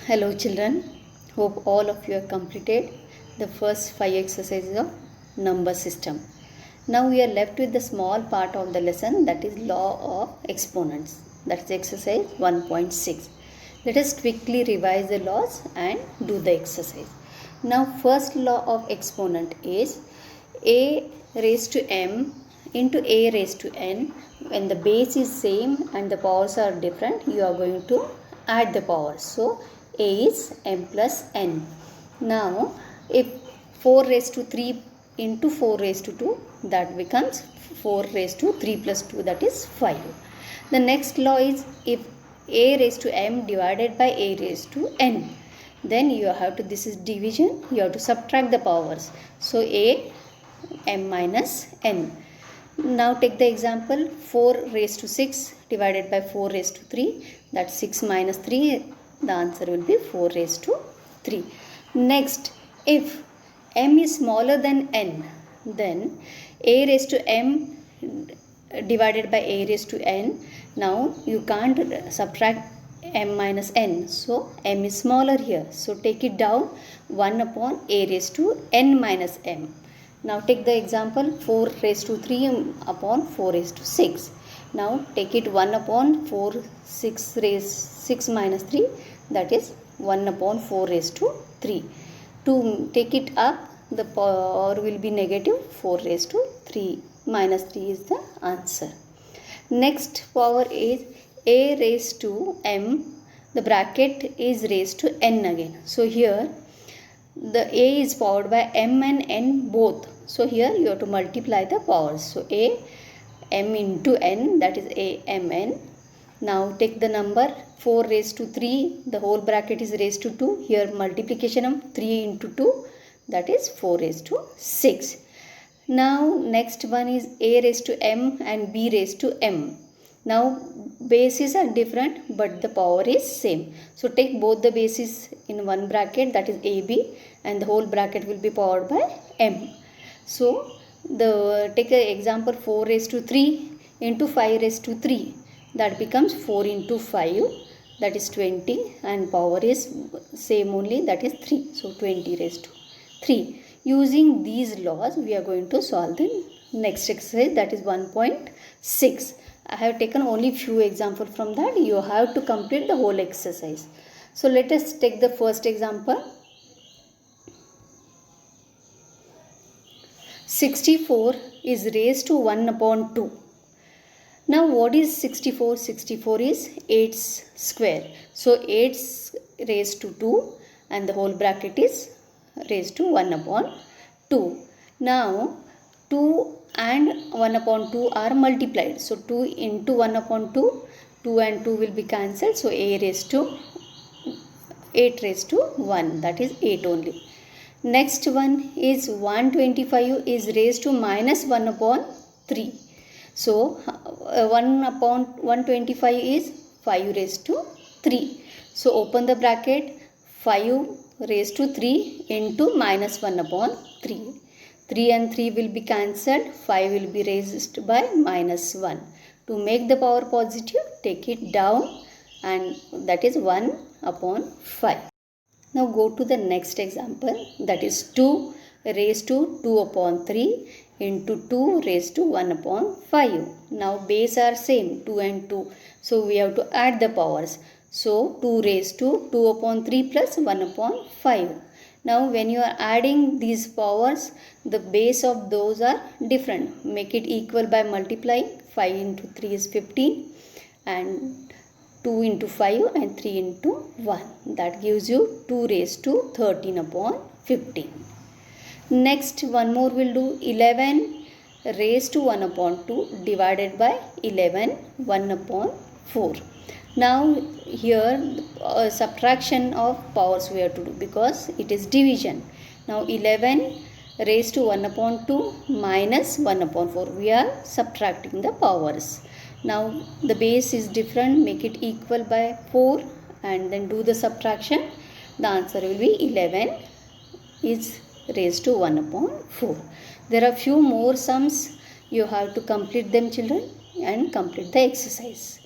Hello children, hope all of you have completed the first 5 exercises of number system. Now we are left with the small part of the lesson, that is law of exponents. That is exercise 1.6. Let us quickly revise the laws and do the exercise. Now first law of exponent is a raised to m into a raised to n. When the base is same and the powers are different, you are going to add the powers. So a is m plus n. Now if 4 raised to 3 into 4 raised to 2, that becomes 4 raised to 3 plus 2, that is 5. The next law is if a raised to m divided by a raised to n, then you have to, this is division, you have to subtract the powers. So a m minus n. Now take the example 4 raised to 6 divided by 4 raised to 3, that's 6 minus 3, the answer will be 4 raised to 3. Next, if m is smaller than n, then a raised to m divided by a raised to n. Now you can't subtract m minus n, so m is smaller here, so take it down 1 upon a raised to n minus m. Now take the example 4 raised to 3 upon 4 raised to 6. Now take it 1 upon 6 minus 3, that is 1 upon 4 raised to 3. To take it up, the power will be negative 4 raised to 3. Minus 3 is the answer. Next power is a raised to m, the bracket is raised to n again. So here the a is powered by m and n both. So here you have to multiply the powers. So a m into n, that is a m n. Now take the number 4 raised to 3, the whole bracket is raised to 2. Here multiplication of 3 into 2, that is 4 raised to 6. Now next one is a raised to m and b raised to m. Now bases are different but the power is same. So take both the bases in one bracket, that is ab, and the whole bracket will be powered by m. So take an example 4 raised to 3 into 5 raised to 3, that becomes 4 into 5, that is 20, and power is same only, that is 3. So 20 raised to 3. Using these laws we are going to solve the next exercise, that is 1.6. I have taken only few examples from that. You have to complete the whole exercise. So let us take the first example. 64 is raised to 1 upon 2. Now what is 64? 64 is 8's square. So 8's raised to 2 and the whole bracket is raised to 1 upon 2. Now 2 and 1 upon 2 are multiplied. So 2 into 1 upon 2, 2 and 2 will be cancelled. So 8 raised to 1, that is 8 only. Next one is 125 is raised to minus 1 upon 3. So 1 upon 125 is 5 raised to 3. So open the bracket, 5 raised to 3 into minus 1 upon 3. 3 and 3 will be cancelled, 5 will be raised by minus 1. To make the power positive, take it down, and that is 1 upon 5. Now go to the next example, that is 2 raised to 2 upon 3 into 2 raised to 1 upon 5. Now base are same, 2 and 2. So we have to add the powers. So 2 raised to 2 upon 3 plus 1 upon 5. Now when you are adding these powers, the base of those are different. Make it equal by multiplying. 5 into 3 is 15 and 2 into 5 and 3 into 1. That gives you 2 raised to 13 upon 15. Next one more will do 11 raised to 1 upon 2 divided by 11 1 upon 4. Now here subtraction of powers we have to do because it is division. Now 11 raised to 1 upon 2 minus 1 upon 4. We are subtracting the powers. Now the base is different, make it equal by 4 and then do the subtraction. The answer will be 11 is raised to 1 upon 4. There are few more sums. You have to complete them children and complete the exercise.